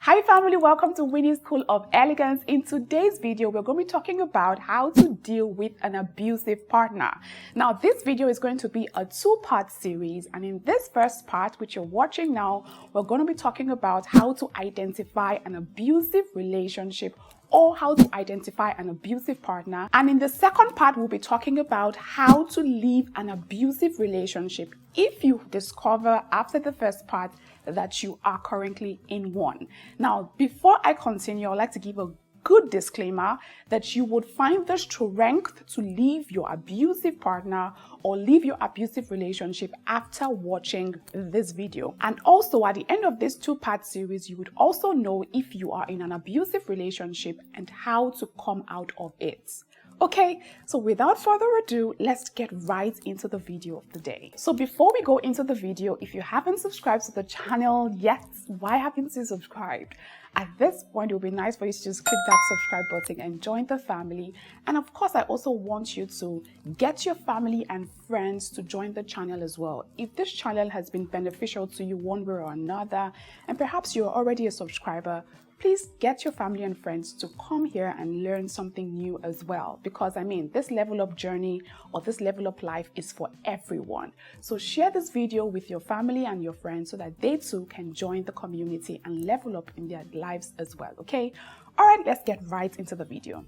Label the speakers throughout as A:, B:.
A: Hi family, welcome to Winnie's School of Elegance. In today's video, we're going to be talking about how to deal with an abusive partner. Now, this video is going to be a two-part series, and in this first part, which you're watching now, we're going to be talking about how to identify an abusive relationship or how to identify an abusive partner. And in the second part, we'll be talking about how to leave an abusive relationship if you discover after the first part that you are currently in one. Now, before I continue, I'd like to give a good disclaimer that you would find the strength to leave your abusive partner or leave your abusive relationship after watching this video. And also at the end of this two-part series, you would also know if you are in an abusive relationship and how to come out of it. Okay, so without further ado, let's get right into the video of the day. So before we go into the video, if you haven't subscribed to the channel yet, why haven't you subscribed? At this point, it would be nice for you to just click that subscribe button and join the family. And of course, I also want you to get your family and friends to join the channel as well. If this channel has been beneficial to you one way or another, and perhaps you're already a subscriber, please get your family and friends to come here and learn something new as well. Because I mean, this level up journey or this level up life is for everyone. So share this video with your family and your friends so that they too can join the community and level up in their lives as well, okay? All right, let's get right into the video.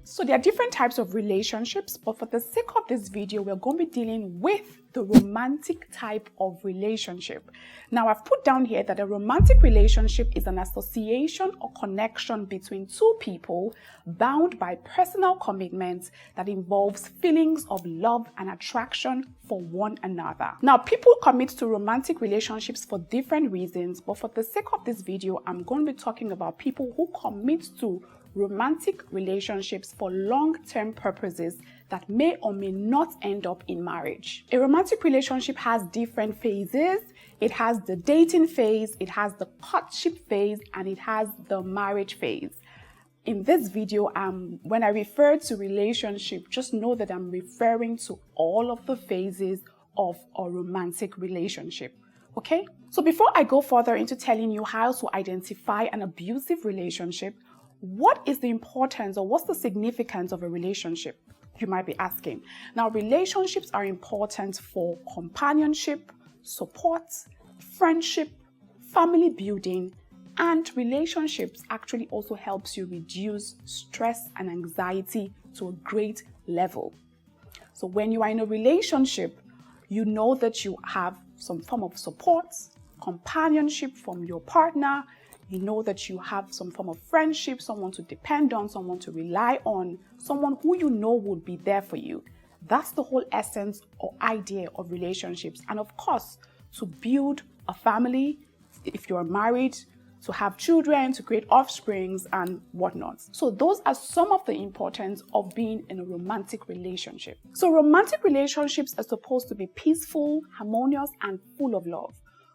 A: So there are different types of relationships, but for the sake of this video, we're going to be dealing with the romantic type of relationship. Now, I've put down here that a romantic relationship is an association or connection between two people bound by personal commitments that involves feelings of love and attraction for one another. Now, people commit to romantic relationships for different reasons, but for the sake of this video, I'm going to be talking about people who commit to romantic relationships for long-term purposes that may or may not end up in marriage. A romantic relationship has different phases. It has the dating phase, it has the courtship phase, and it has the marriage phase. In this video, when I refer to relationship, just know that I'm referring to all of the phases of a romantic relationship. Okay? So before I go further into telling you how to identify an abusive relationship, what is the importance or what's the significance of a relationship? You might be asking. Now, relationships are important for companionship, support, friendship, family building, and relationships actually also helps you reduce stress and anxiety to a great level. So when you are in a relationship, you know that you have some form of support, companionship from your partner. You know that you have some form of friendship, someone to depend on, someone to rely on, someone who you know would be there for you. That's the whole essence or idea of relationships. And of course, to build a family, if you're married, to have children, to create offsprings and whatnot. So those are some of the importance of being in a romantic relationship. So romantic relationships are supposed to be peaceful, harmonious, and full of love.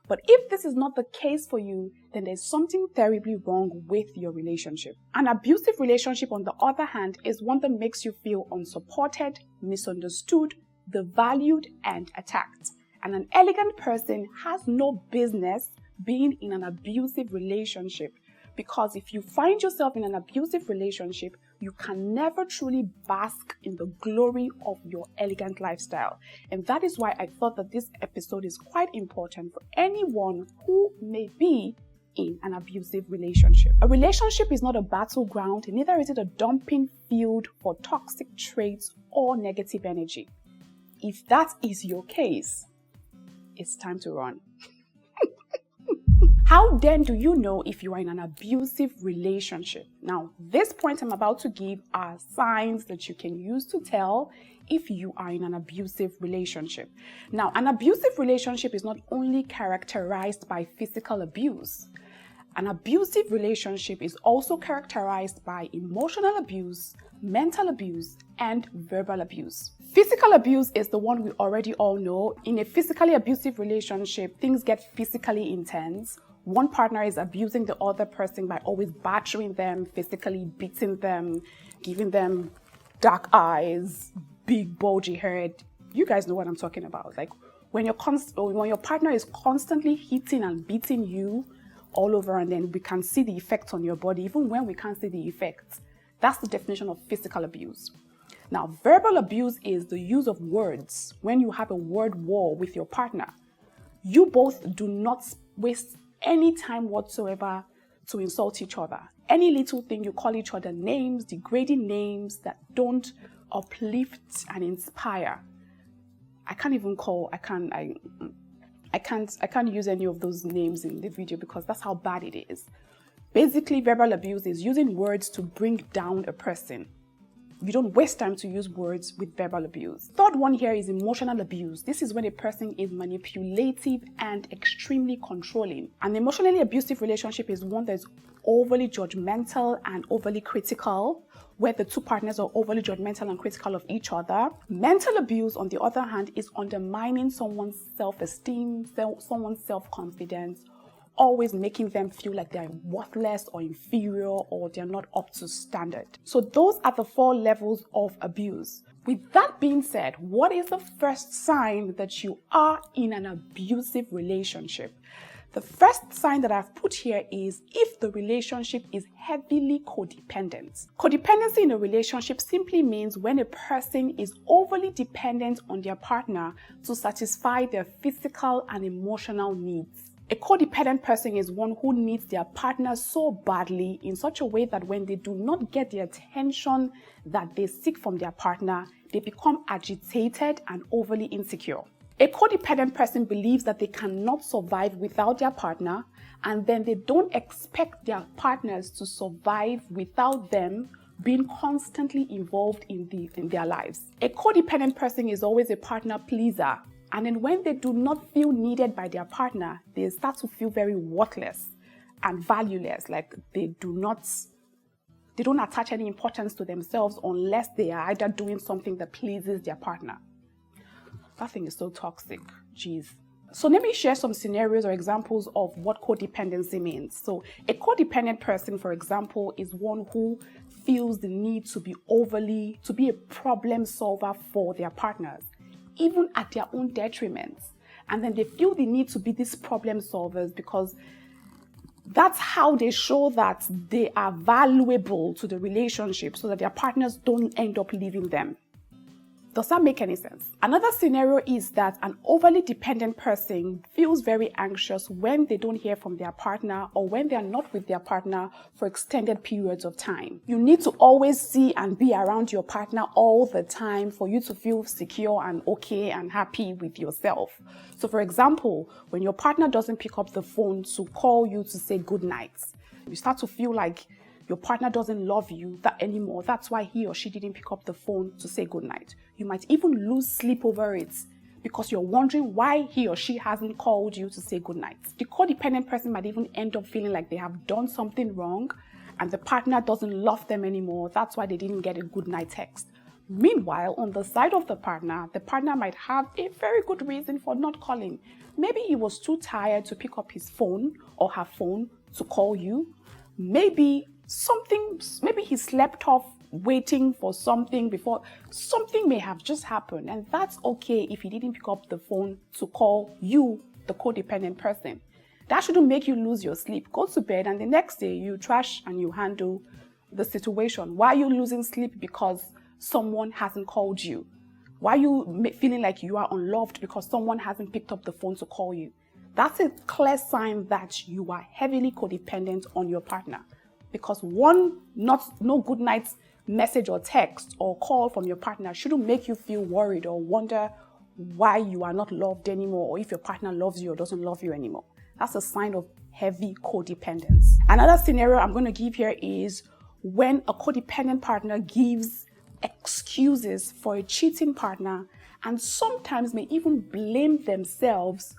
A: But if this is not the case for you, then there's something terribly wrong with your relationship. An abusive relationship, on the other hand, is one that makes you feel unsupported, misunderstood, devalued, and attacked. And an elegant person has no business being in an abusive relationship, because if you find yourself in an abusive relationship, you can never truly bask in the glory of your elegant lifestyle. And that is why I thought that this episode is quite important for anyone who may be in an abusive relationship. A relationship is not a battleground, neither is it a dumping field for toxic traits or negative energy. If that is your case, it's time to run. How then do you know if you are in an abusive relationship? Now, this point I'm about to give are signs that you can use to tell if you are in an abusive relationship. Now, an abusive relationship is not only characterized by physical abuse. An abusive relationship is also characterized by emotional abuse, mental abuse, and verbal abuse. Physical abuse is the one we already all know. In a physically abusive relationship, things get physically intense. One partner is abusing the other person by always battering them, physically beating them, giving them dark eyes, big bulgy head, You guys know what I'm talking about. Like when your partner is constantly hitting and beating you all over, and then we can see the effects on your body, even when we can't see the effects. That's the definition of physical abuse. Now, verbal abuse is the use of words. When you have a word war with your partner, you both do not waste any time whatsoever to insult each other. Any little thing, you call each other names, degrading names that don't uplift and inspire. I can't use any of those names in the video because that's how bad it is. Basically, verbal abuse is using words to bring down a person. You don't waste time to use words with verbal abuse. Third one here is emotional abuse. This is when a person is manipulative and extremely controlling. An emotionally abusive relationship is one that is overly judgmental and overly critical, where the two partners are overly judgmental and critical of each other. Mental abuse, on the other hand, is undermining someone's self-esteem, someone's self-confidence, always making them feel like they're worthless or inferior or they're not up to standard. So those are the 4 levels of abuse. With that being said, what is the first sign that you are in an abusive relationship? The first sign that I've put here is if the relationship is heavily codependent. Codependency in a relationship simply means when a person is overly dependent on their partner to satisfy their physical and emotional needs. A codependent person is one who needs their partner so badly in such a way that when they do not get the attention that they seek from their partner, they become agitated and overly insecure. A codependent person believes that they cannot survive without their partner, and then they don't expect their partners to survive without them being constantly involved in their lives. A codependent person is always a partner pleaser. And then when they do not feel needed by their partner, they start to feel very worthless and valueless. Like they don't attach any importance to themselves unless they are either doing something that pleases their partner. That thing is so toxic. Jeez. So let me share some scenarios or examples of what codependency means. So a codependent person, for example, is one who feels the need to be a problem solver for their partners, even at their own detriment. And then they feel the need to be these problem solvers because that's how they show that they are valuable to the relationship so that their partners don't end up leaving them. Does that make any sense? Another scenario is that an overly dependent person feels very anxious when they don't hear from their partner or when they are not with their partner for extended periods of time. You need to always see and be around your partner all the time for you to feel secure and okay and happy with yourself. So for example, when your partner doesn't pick up the phone to call you to say good night, you start to feel like your partner doesn't love you anymore. That's why he or she didn't pick up the phone to say goodnight. You might even lose sleep over it because you're wondering why he or she hasn't called you to say goodnight. The codependent person might even end up feeling like they have done something wrong and the partner doesn't love them anymore. That's why they didn't get a goodnight text. Meanwhile, on the side of the partner might have a very good reason for not calling. Maybe he was too tired to pick up his phone or her phone to call you. Maybe he slept off waiting for something before. Something may have just happened, and that's okay if he didn't pick up the phone to call you, the codependent person. That shouldn't make you lose your sleep. Go to bed and the next day you trash and you handle the situation. Why are you losing sleep because someone hasn't called you? Why are you feeling like you are unloved because someone hasn't picked up the phone to call you? That's a clear sign that you are heavily codependent on your partner. Because no good night message or text or call from your partner shouldn't make you feel worried or wonder why you are not loved anymore or if your partner loves you or doesn't love you anymore. That's a sign of heavy codependence. Another scenario I'm going to give here is when a codependent partner gives excuses for a cheating partner and sometimes may even blame themselves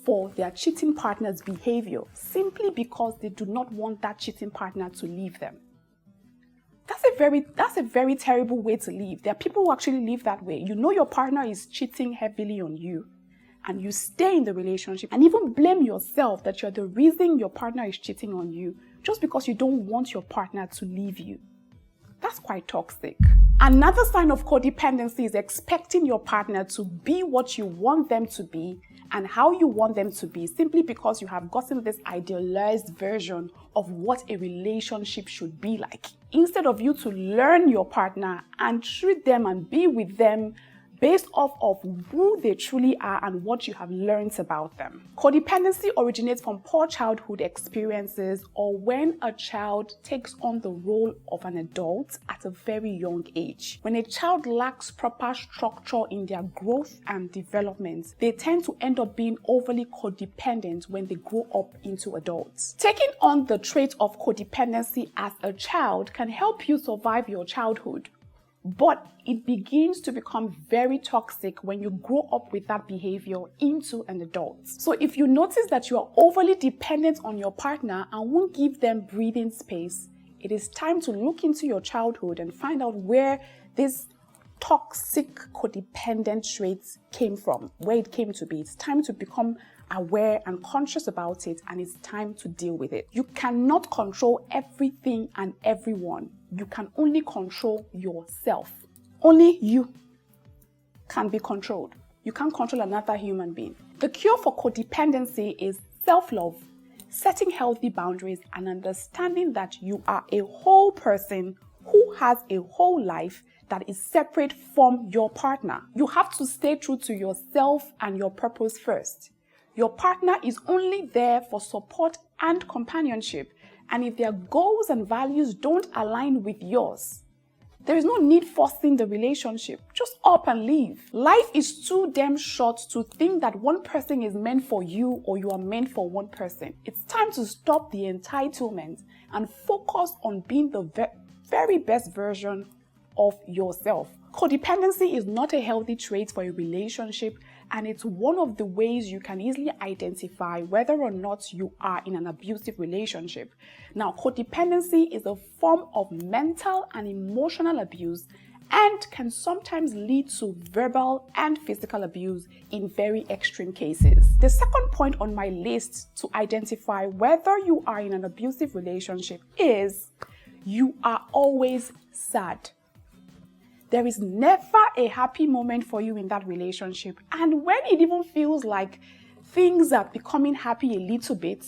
A: for their cheating partner's behavior simply because they do not want that cheating partner to leave them. That's a very terrible way to live. There are people who actually live that way. You know your partner is cheating heavily on you and you stay in the relationship and even blame yourself that you're the reason your partner is cheating on you just because you don't want your partner to leave you. That's quite toxic. Another sign of codependency is expecting your partner to be what you want them to be and how you want them to be, simply because you have gotten this idealized version of what a relationship should be like, instead of you to learn your partner and treat them and be with them based off of who they truly are and what you have learned about them. Codependency originates from poor childhood experiences or when a child takes on the role of an adult at a very young age. When a child lacks proper structure in their growth and development, they tend to end up being overly codependent when they grow up into adults. Taking on the trait of codependency as a child can help you survive your childhood, but it begins to become very toxic when you grow up with that behavior into an adult. So if you notice that you are overly dependent on your partner and won't give them breathing space, it is time to look into your childhood and find out where this toxic codependent traits came from, where it came to be. It's time to become aware and conscious about it, and it's time to deal with it. You cannot control everything and everyone. You can only control yourself. Only you can be controlled. You can't control another human being. The cure for codependency is self-love, setting healthy boundaries, and understanding that you are a whole person who has a whole life that is separate from your partner. You have to stay true to yourself and your purpose first. Your partner is only there for support and companionship, and if their goals and values don't align with yours, there is no need forcing the relationship. Just up and leave. Life is too damn short to think that one person is meant for you or you are meant for one person. It's time to stop the entitlement and focus on being the very best version of yourself. Codependency is not a healthy trait for a relationship, and it's one of the ways you can easily identify whether or not you are in an abusive relationship. Now, codependency is a form of mental and emotional abuse and can sometimes lead to verbal and physical abuse in very extreme cases. The second point on my list to identify whether you are in an abusive relationship is you are always sad. There is never a happy moment for you in that relationship. And when it even feels like things are becoming happy a little bit,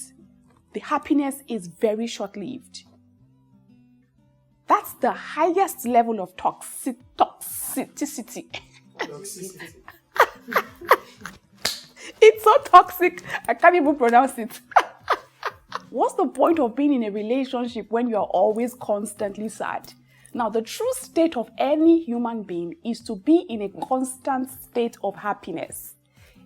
A: the happiness is very short-lived. That's the highest level of toxicity. It's so toxic, I can't even pronounce it. What's the point of being in a relationship when you are always constantly sad? Now, the true state of any human being is to be in a constant state of happiness.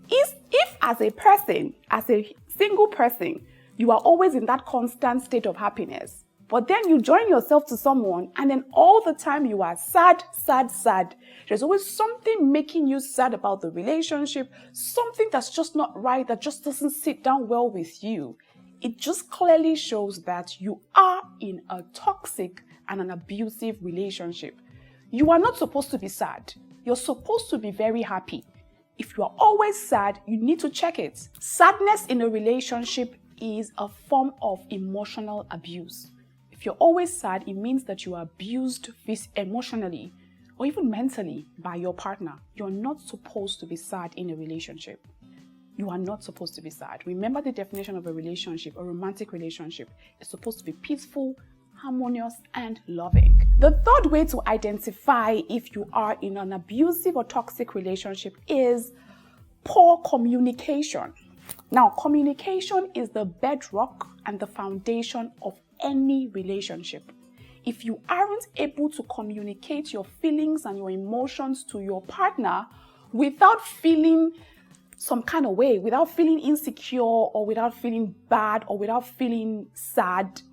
A: If as a person, as a single person, you are always in that constant state of happiness, but then you join yourself to someone and then all the time you are sad, sad, sad. There's always something making you sad about the relationship, something that's just not right, that just doesn't sit down well with you. It just clearly shows that you are in a toxic and an abusive relationship. You are not supposed to be sad. You're supposed to be very happy. If you are always sad, you need to check it. Sadness in a relationship is a form of emotional abuse. If you're always sad, it means that you are abused emotionally or even mentally by your partner. You're not supposed to be sad in a relationship. You are not supposed to be sad. Remember the definition of a relationship. A romantic relationship is supposed to be peaceful, harmonious, and loving. The third way to identify if you are in an abusive or toxic relationship is poor communication. Now, communication is the bedrock and the foundation of any relationship. If you aren't able to communicate your feelings and your emotions to your partner without feeling some kind of way, without feeling insecure or without feeling bad or without feeling sad,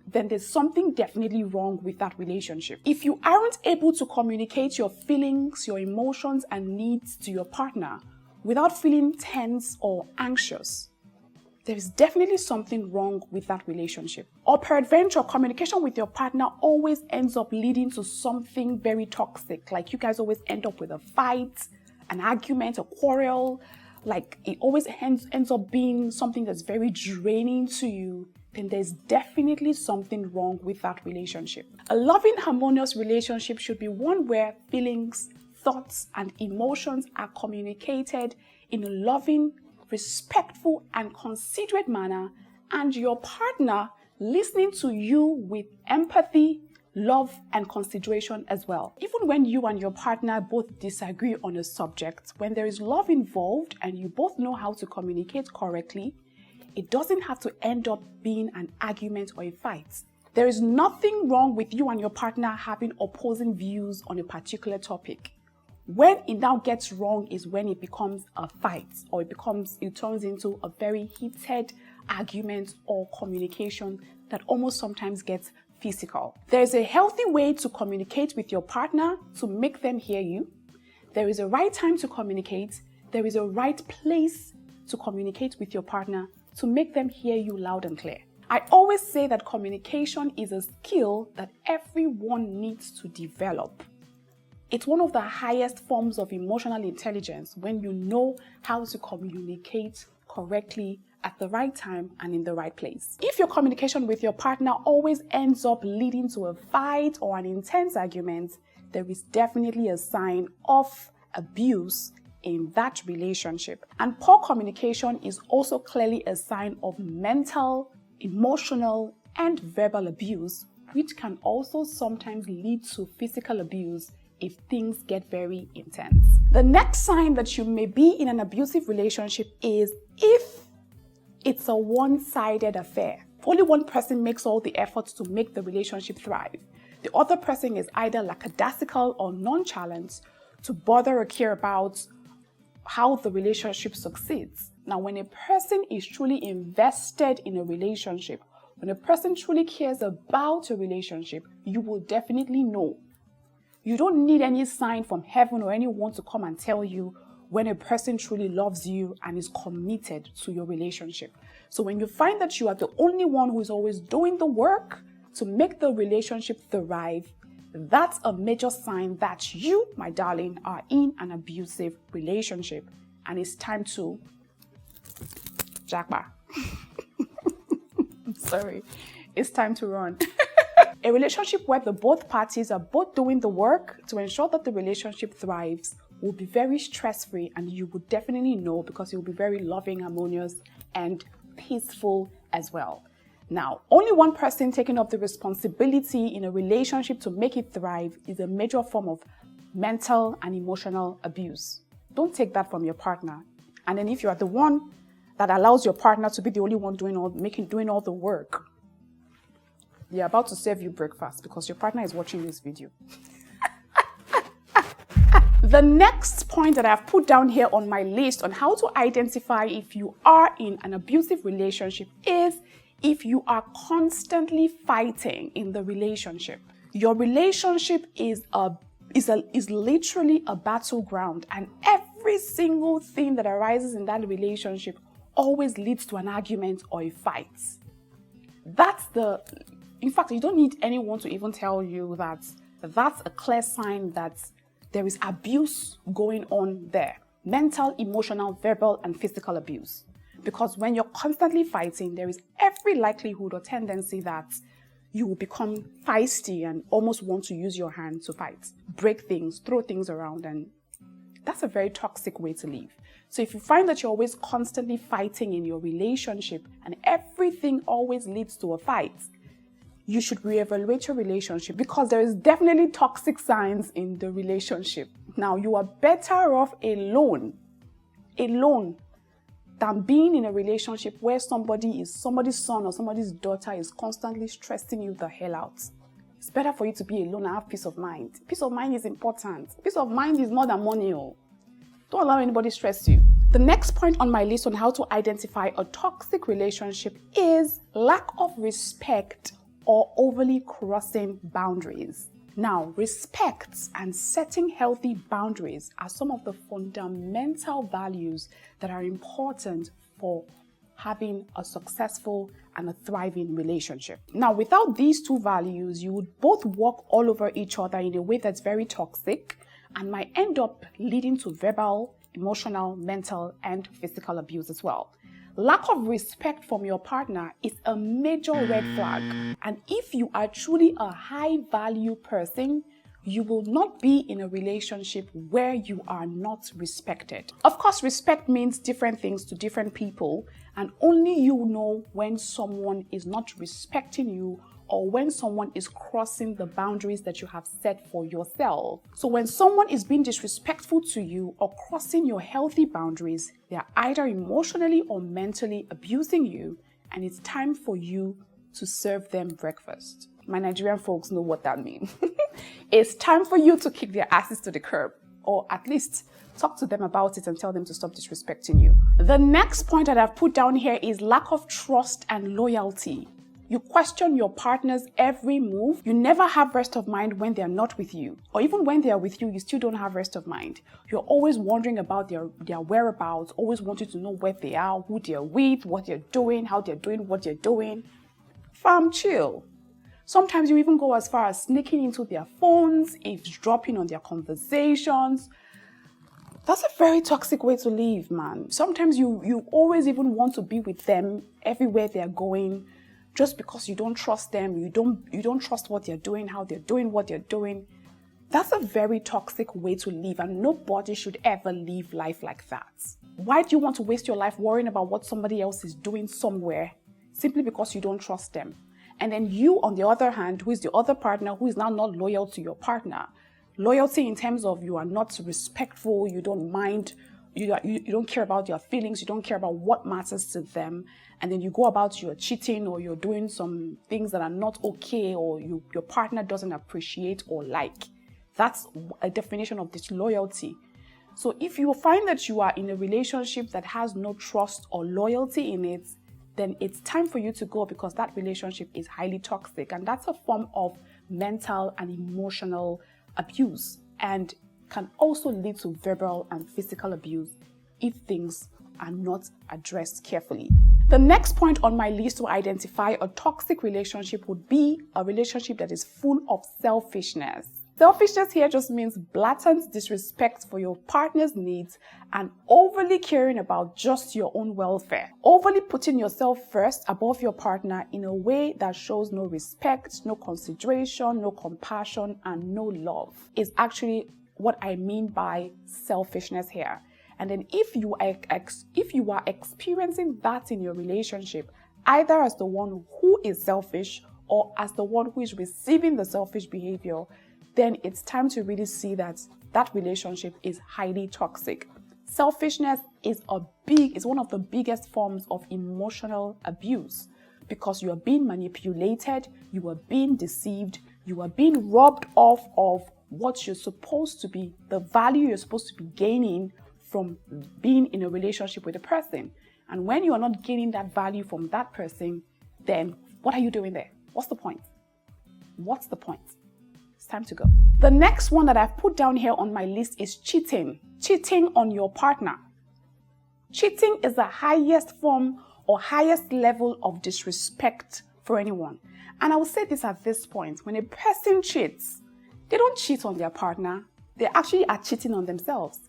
A: then there's something definitely wrong with that relationship. If you aren't able to communicate your feelings, your emotions, and needs to your partner without feeling tense or anxious, there is definitely something wrong with that relationship. Or peradventure, communication with your partner always ends up leading to something very toxic. Like you guys always end up with a fight, an argument, a quarrel. Like it always ends up being something that's very draining to you. then there's definitely something wrong with that relationship. A loving, harmonious relationship should be one where feelings, thoughts, and emotions are communicated in a loving, respectful, and considerate manner, and your partner listening to you with empathy, love, and consideration as well. Even when you and your partner both disagree on a subject, when there is love involved and you both know how to communicate correctly, it doesn't have to end up being an argument or a fight. There is nothing wrong with you and your partner having opposing views on a particular topic. When it now gets wrong is when it becomes a fight, or it turns into a very heated argument or communication that almost sometimes gets physical. There is a healthy way to communicate with your partner to make them hear you. There is a right time to communicate. There is a right place to communicate with your partner to make them hear you loud and clear. I always say that communication is a skill that everyone needs to develop. It's one of the highest forms of emotional intelligence when you know how to communicate correctly at the right time and in the right place. If your communication with your partner always ends up leading to a fight or an intense argument, there is definitely a sign of abuse in that relationship. And poor communication is also clearly a sign of mental, emotional, and verbal abuse, which can also sometimes lead to physical abuse if things get very intense. The next sign that you may be in an abusive relationship is if it's a one-sided affair. Only one person makes all the efforts to make the relationship thrive. The other person is either lackadaisical or nonchalant to bother or care about how the relationship succeeds. Now, when a person is truly invested in a relationship, when a person truly cares about a relationship, you will definitely know. You don't need any sign from heaven or anyone to come and tell you when a person truly loves you and is committed to your relationship. So when you find that you are the only one who is always doing the work to make the relationship thrive, that's a major sign that you, my darling, are in an abusive relationship. And it's time to jackpot. Sorry. It's time to run. A relationship where the both parties are both doing the work to ensure that the relationship thrives will be very stress-free, and you would definitely know because it will be very loving, harmonious, and peaceful as well. Now, only one person taking up the responsibility in a relationship to make it thrive is a major form of mental and emotional abuse. Don't take that from your partner. And then if you are the one that allows your partner to be the only one doing all the work, you're about to serve you breakfast because your partner is watching this video. The next point that I've put down here on my list on how to identify if you are in an abusive relationship is if you are constantly fighting in the relationship. Your relationship is literally a battleground, and every single thing that arises in that relationship always leads to an argument or a fight. In fact, you don't need anyone to even tell you that that's a clear sign that there is abuse going on there. Mental, emotional, verbal, and physical abuse. Because when you're constantly fighting, there is every likelihood or tendency that you will become feisty and almost want to use your hand to fight, break things, throw things around, and that's a very toxic way to live. So if you find that you're always constantly fighting in your relationship and everything always leads to a fight, you should reevaluate your relationship because there is definitely toxic signs in the relationship. Now, you are better off alone than being in a relationship where somebody's son or somebody's daughter is constantly stressing you the hell out. It's better for you to be alone and have peace of mind. Peace of mind is important. Peace of mind is more than money. Don't allow anybody to stress you. The next point on my list on how to identify a toxic relationship is lack of respect or overly crossing boundaries. Now, respect and setting healthy boundaries are some of the fundamental values that are important for having a successful and a thriving relationship. Now, without these two values, you would both walk all over each other in a way that's very toxic and might end up leading to verbal, emotional, mental, and physical abuse as well. Lack of respect from your partner is a major red flag. And if you are truly a high value person, you will not be in a relationship where you are not respected. Of course, respect means different things to different people, and only you know when someone is not respecting you or when someone is crossing the boundaries that you have set for yourself. So when someone is being disrespectful to you or crossing your healthy boundaries, they are either emotionally or mentally abusing you, and it's time for you to serve them breakfast. My Nigerian folks know what that means. It's time for you to kick their asses to the curb, or at least talk to them about it and tell them to stop disrespecting you. The next point that I've put down here is lack of trust and loyalty. You question your partner's every move. You never have rest of mind when they're not with you. Or even when they are with you, you still don't have rest of mind. You're always wondering about their whereabouts, always wanting to know where they are, who they're with, what they're doing, how they're doing, what they're doing. Fam, chill. Sometimes you even go as far as sneaking into their phones, eavesdropping on their conversations. That's a very toxic way to live, man. Sometimes you always even want to be with them everywhere they're going, just because you don't trust them, you don't trust what they're doing, how they're doing what they're doing. That's a very toxic way to live, and nobody should ever live life like that. Why do you want to waste your life worrying about what somebody else is doing somewhere simply because you don't trust them? And then you, on the other hand, who is the other partner, who is now not loyal to your partner. Loyalty in terms of you are not respectful, you don't mind, you don't care about their feelings, you don't care about what matters to them. And then you go about you're cheating or you're doing some things that are not okay, or your partner doesn't appreciate or like. That's a definition of disloyalty. So if you find that you are in a relationship that has no trust or loyalty in it, then it's time for you to go, because that relationship is highly toxic, and that's a form of mental and emotional abuse, and can also lead to verbal and physical abuse if things are not addressed carefully. The next point on my list to identify a toxic relationship would be a relationship that is full of selfishness. Selfishness here just means blatant disrespect for your partner's needs and overly caring about just your own welfare. Overly putting yourself first above your partner in a way that shows no respect, no consideration, no compassion, and no love is actually what I mean by selfishness here. And then if you are experiencing that in your relationship, either as the one who is selfish or as the one who is receiving the selfish behavior, then it's time to really see that that relationship is highly toxic. Selfishness is one of the biggest forms of emotional abuse, because you are being manipulated, you are being deceived, you are being robbed off of what you're supposed to be, the value you're supposed to be gaining from being in a relationship with a person. And when you are not gaining that value from that person, then what are you doing there? What's the point? What's the point? It's time to go. The next one that I've put down here on my list is cheating. Cheating on your partner. Cheating is the highest form or highest level of disrespect for anyone. And I will say this at this point: when a person cheats, they don't cheat on their partner. They actually are cheating on themselves.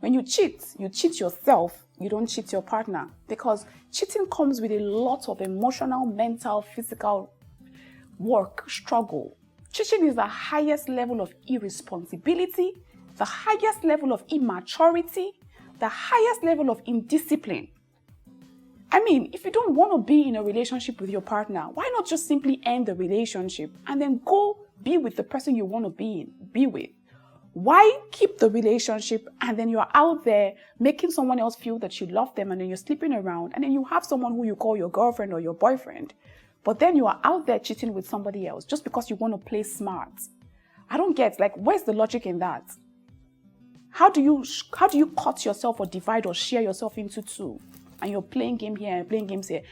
A: When you cheat yourself, you don't cheat your partner, because cheating comes with a lot of emotional, mental, physical work, struggle. Cheating is the highest level of irresponsibility, the highest level of immaturity, the highest level of indiscipline. I mean, if you don't want to be in a relationship with your partner, why not just simply end the relationship and then go be with the person you want to be with? Why keep the relationship and then you're out there making someone else feel that you love them, and then you're sleeping around, and then you have someone who you call your girlfriend or your boyfriend, but then you are out there cheating with somebody else just because you want to play smart? I don't get, where's the logic in that? How do you cut yourself or divide or share yourself into two, and you're playing game here and playing games here?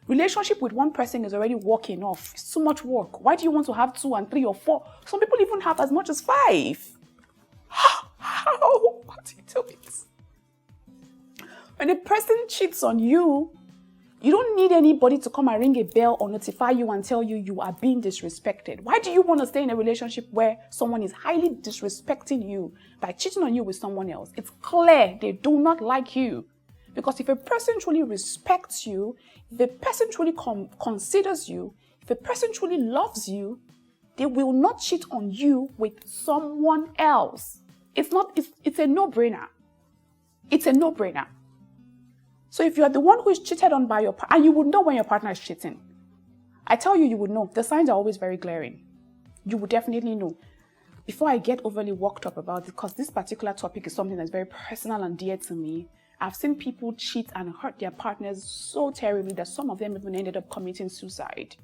A: Relationship with one person is already working off. It's too much work. Why do you want to have 2 and 3 or 4? Some people even have as much as 5. How? What do you do it? When a person cheats on you, you don't need anybody to come and ring a bell or notify you and tell you you are being disrespected. Why do you want to stay in a relationship where someone is highly disrespecting you by cheating on you with someone else? It's clear they do not like you. Because if a person truly respects you, if a person truly considers you, if a person truly loves you, they will not cheat on you with someone else. It's a no-brainer. It's a no-brainer. So if you are the one who is cheated on by your partner, and you would know when your partner is cheating. I tell you, you would know. The signs are always very glaring. You would definitely know. Before I get overly worked up about it, because this particular topic is something that's very personal and dear to me, I've seen people cheat and hurt their partners so terribly that some of them even ended up committing suicide.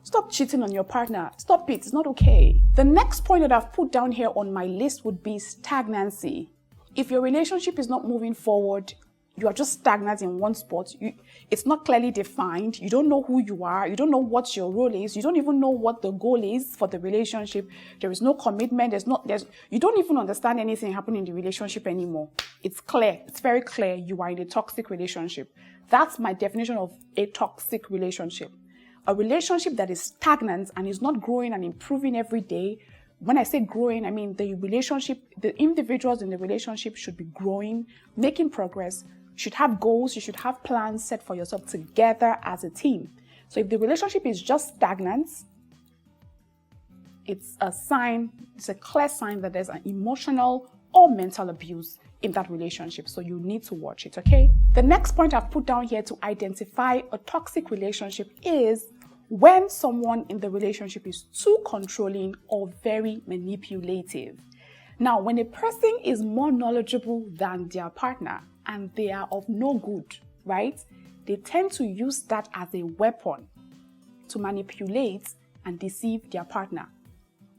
A: Stop cheating on your partner. Stop it. It's not okay. The next point that I've put down here on my list would be stagnancy. If your relationship is not moving forward, you are just stagnant in one spot. It's not clearly defined. You don't know who you are. You don't know what your role is. You don't even know what the goal is for the relationship. There is no commitment. You don't even understand anything happening in the relationship anymore. It's clear. It's very clear you are in a toxic relationship. That's my definition of a toxic relationship. A relationship that is stagnant and is not growing and improving every day. When I say growing, I mean the individuals in the relationship should be growing, making progress. You should have goals. You should have plans set for yourself together as a team. So if the relationship is just stagnant, it's a clear sign that there's an emotional or mental abuse in that relationship. So you need to watch it, okay? The next point I've put down here to identify a toxic relationship is when someone in the relationship is too controlling or very manipulative. Now, when a person is more knowledgeable than their partner and they are of no good, right? They tend to use that as a weapon to manipulate and deceive their partner.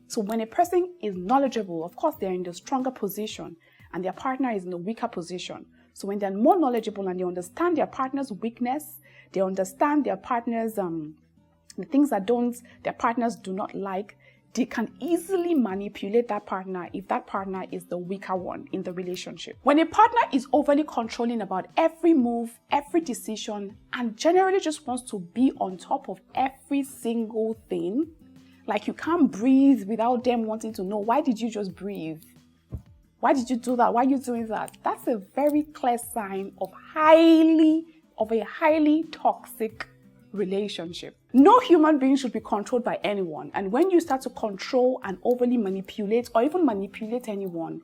A: So when a person is knowledgeable, of course, they're in the stronger position and their partner is in the weaker position. So when they're more knowledgeable and they understand their partner's weakness, they understand their partner's the things that their partners do not like, they can easily manipulate that partner if that partner is the weaker one in the relationship. When a partner is overly controlling about every move, every decision, and generally just wants to be on top of every single thing, like you can't breathe without them wanting to know, why did you just breathe? Why did you do that? Why are you doing that? That's a very clear sign of a highly toxic relationship. No human being should be controlled by anyone. And when you start to control and overly manipulate or even manipulate anyone,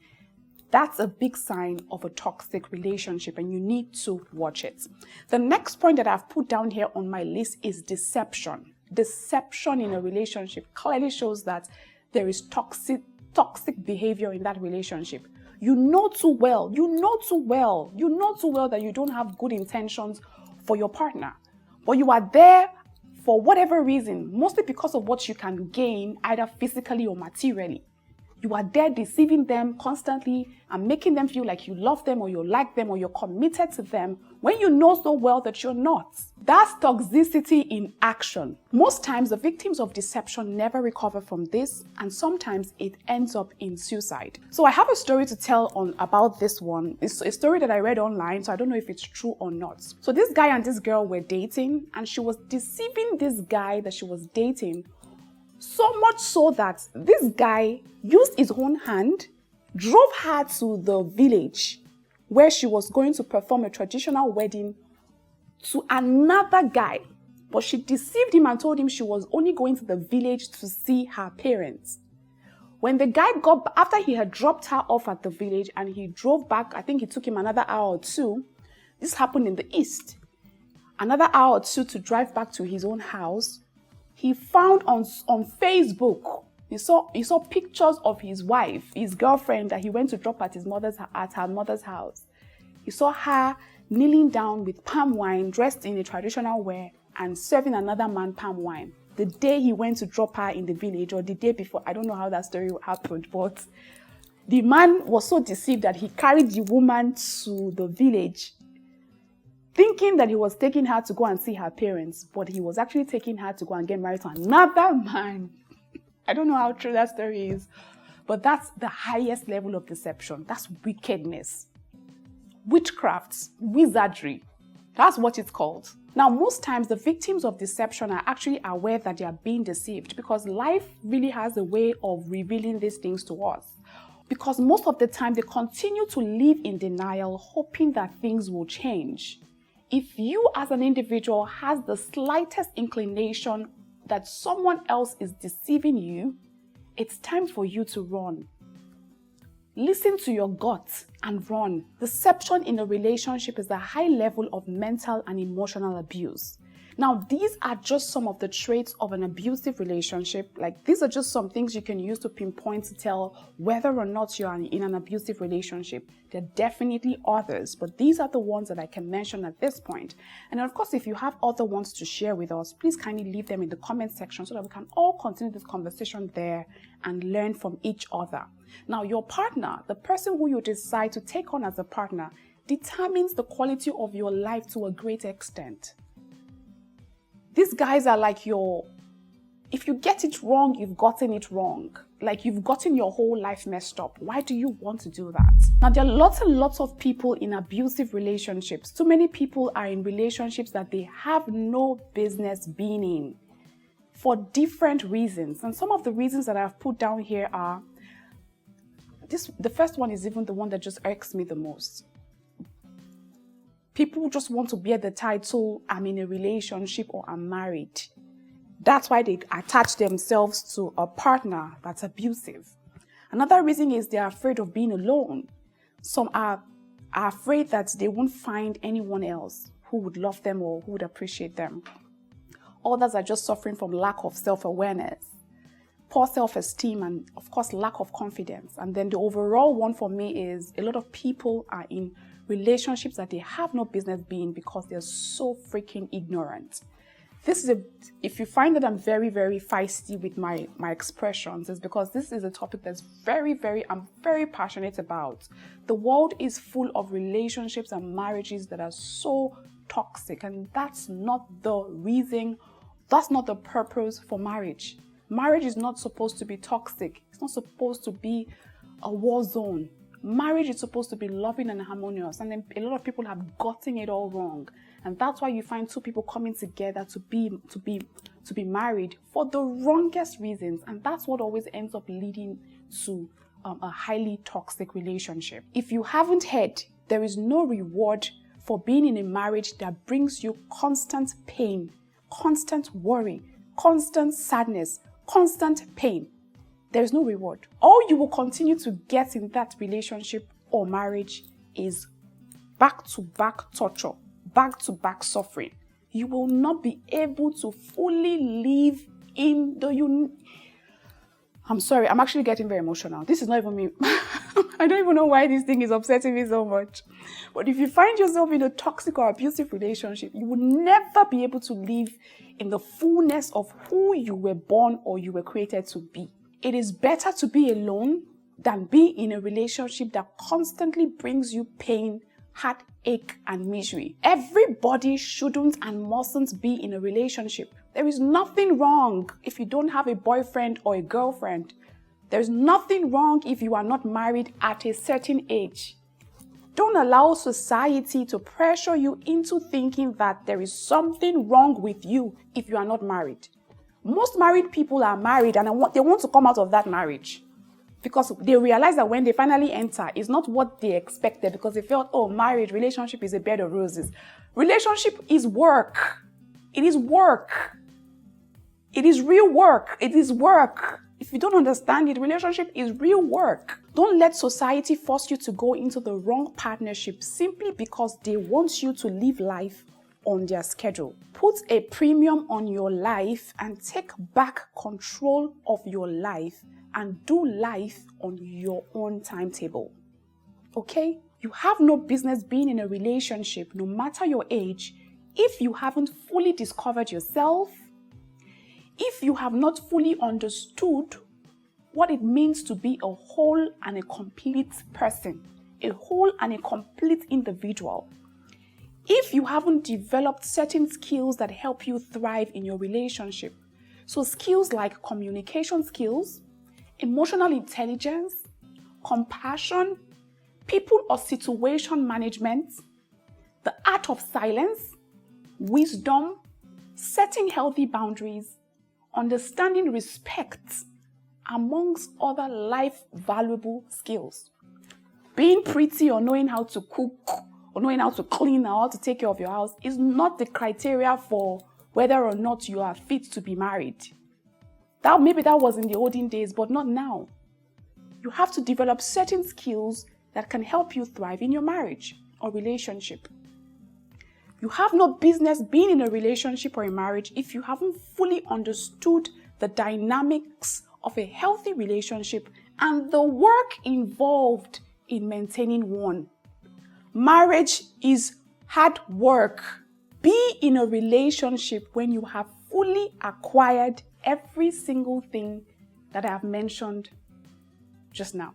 A: that's a big sign of a toxic relationship and you need to watch it. The next point that I've put down here on my list is deception. Deception in a relationship clearly shows that there is toxic behavior in that relationship. You know too well that you don't have good intentions for your partner. But you are there for whatever reason, mostly because of what you can gain, either physically or materially. You are there deceiving them constantly and making them feel like you love them or you like them or you're committed to them when you know so well that you're not. That's toxicity in action. Most times, the victims of deception never recover from this, and sometimes it ends up in suicide. So I have a story to tell about this one. It's a story that I read online, so I don't know if it's true or not. So this guy and this girl were dating, and she was deceiving this guy that she was dating, so much so that this guy used his own hand, drove her to the village where she was going to perform a traditional wedding to another guy. But she deceived him and told him she was only going to the village to see her parents. When the guy after he had dropped her off at the village and he drove back, I think it took him another hour or two. This happened in the east. Another hour or two to drive back to his own house. He found on Facebook, he saw pictures of his wife, his girlfriend that he went to drop at her mother's house. He saw her kneeling down with palm wine, dressed in a traditional wear, and serving another man palm wine. The day he went to drop her in the village, or the day before, I don't know how that story happened, but the man was so deceived that he carried the woman to the village, thinking that he was taking her to go and see her parents, but he was actually taking her to go and get married to another man. I don't know how true that story is, but that's the highest level of deception. That's wickedness. Witchcraft, wizardry. That's what it's called. Now, most times the victims of deception are actually aware that they are being deceived because life really has a way of revealing these things to us. because most of the time they continue to live in denial, hoping that things will change. If you as an individual has the slightest inclination that someone else is deceiving you, it's time for you to run. Listen to your gut and run. Deception in a relationship is a high level of mental and emotional abuse. Now, these are just some of the traits of an abusive relationship. Like, these are just some things you can use to pinpoint to tell whether or not you're in an abusive relationship. There are definitely others, but these are the ones that I can mention at this point. And of course, if you have other ones to share with us, please kindly leave them in the comment section so that we can all continue this conversation there and learn from each other. Now, your partner, the person who you decide to take on as a partner, determines the quality of your life to a great extent. These guys are like if you get it wrong, you've gotten it wrong. Like, you've gotten your whole life messed up. Why do you want to do that? Now, there are lots and lots of people in abusive relationships. Too many people are in relationships that they have no business being in for different reasons. And some of the reasons that I've put down here are, the first one is even the one that just irks me the most. People just want to bear the title, I'm in a relationship or I'm married. That's why they attach themselves to a partner that's abusive. Another reason is they're afraid of being alone. Some are afraid that they won't find anyone else who would love them or who would appreciate them. Others are just suffering from lack of self-awareness, poor self-esteem, and of course, lack of confidence. And then the overall one for me is a lot of people are in relationships that they have no business being because they're so freaking ignorant. If you find that I'm very, very feisty with my expressions, it's because this is a topic that's I'm very passionate about. The world is full of relationships and marriages that are so toxic, and that's not the reason, that's not the purpose for marriage. Marriage is not supposed to be toxic. It's not supposed to be a war zone. Marriage is supposed to be loving and harmonious, and then a lot of people have gotten it all wrong. And that's why you find two people coming together to be married for the wrongest reasons, and that's what always ends up leading to a highly toxic relationship. If you haven't heard, there is no reward for being in a marriage that brings you constant pain, constant worry, constant sadness, constant pain. There is no reward. All you will continue to get in that relationship or marriage is back-to-back torture, back-to-back suffering. You will not be able to fully live in I'm sorry, I'm actually getting very emotional. This is not even me. I don't even know why this thing is upsetting me so much. But if you find yourself in a toxic or abusive relationship, you will never be able to live in the fullness of who you were born or you were created to be. It is better to be alone than be in a relationship that constantly brings you pain, heartache, and misery. Everybody shouldn't and mustn't be in a relationship. There is nothing wrong if you don't have a boyfriend or a girlfriend. There's nothing wrong if you are not married at a certain age. Don't allow society to pressure you into thinking that there is something wrong with you if you are not married. Most married people are married and they want to come out of that marriage because they realize that when they finally enter, it's not what they expected, because they felt, oh, marriage, relationship is a bed of roses. Relationship is work. It is work. It is real work. It is work. If you don't understand it, relationship is real work. Don't let society force you to go into the wrong partnership simply because they want you to live life on their schedule. Put a premium on your life and take back control of your life and do life on your own timetable. Okay? You have no business being in a relationship, no matter your age, if you haven't fully discovered yourself, if you have not fully understood what it means to be a whole and a complete person, a whole and a complete individual. If you haven't developed certain skills that help you thrive in your relationship, so skills like communication skills, emotional intelligence, compassion, people or situation management, the art of silence, wisdom, setting healthy boundaries, understanding respect, amongst other life valuable skills. Being pretty or knowing how to cook or knowing how to clean or how to take care of your house is not the criteria for whether or not you are fit to be married. Maybe that was in the olden days, but not now. You have to develop certain skills that can help you thrive in your marriage or relationship. You have no business being in a relationship or a marriage if you haven't fully understood the dynamics of a healthy relationship and the work involved in maintaining one. Marriage is hard work. Be in a relationship when you have fully acquired every single thing that I have mentioned just now.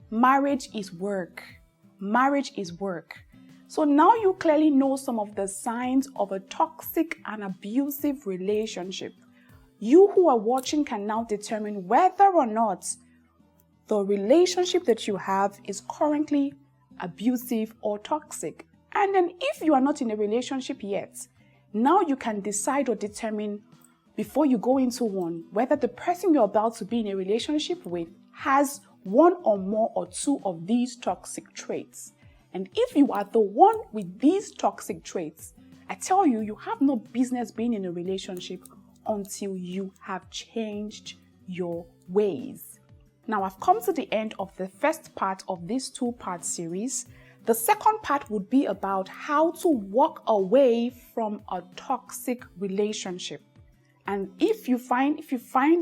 A: Marriage is work. Marriage is work. So now you clearly know some of the signs of a toxic and abusive relationship. You who are watching can now determine whether or not the relationship that you have is currently abusive or toxic. And then if you are not in a relationship yet, now you can decide or determine before you go into one whether the person you're about to be in a relationship with has one or more or two of these toxic traits. And if you are the one with these toxic traits, I tell you, you have no business being in a relationship until you have changed your ways. Now, I've come to the end of the first part of this two-part series. The second part would be about how to walk away from a toxic relationship. And if you find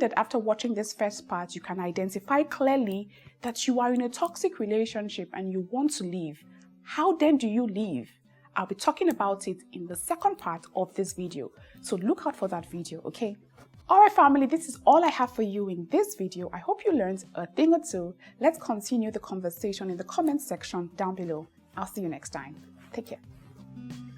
A: that after watching this first part, you can identify clearly that you are in a toxic relationship and you want to leave, how then do you leave? I'll be talking about it in the second part of this video. So look out for that video, okay? Alright family, this is all I have for you in this video. I hope you learned a thing or two. Let's continue the conversation in the comment section down below. I'll see you next time. Take care.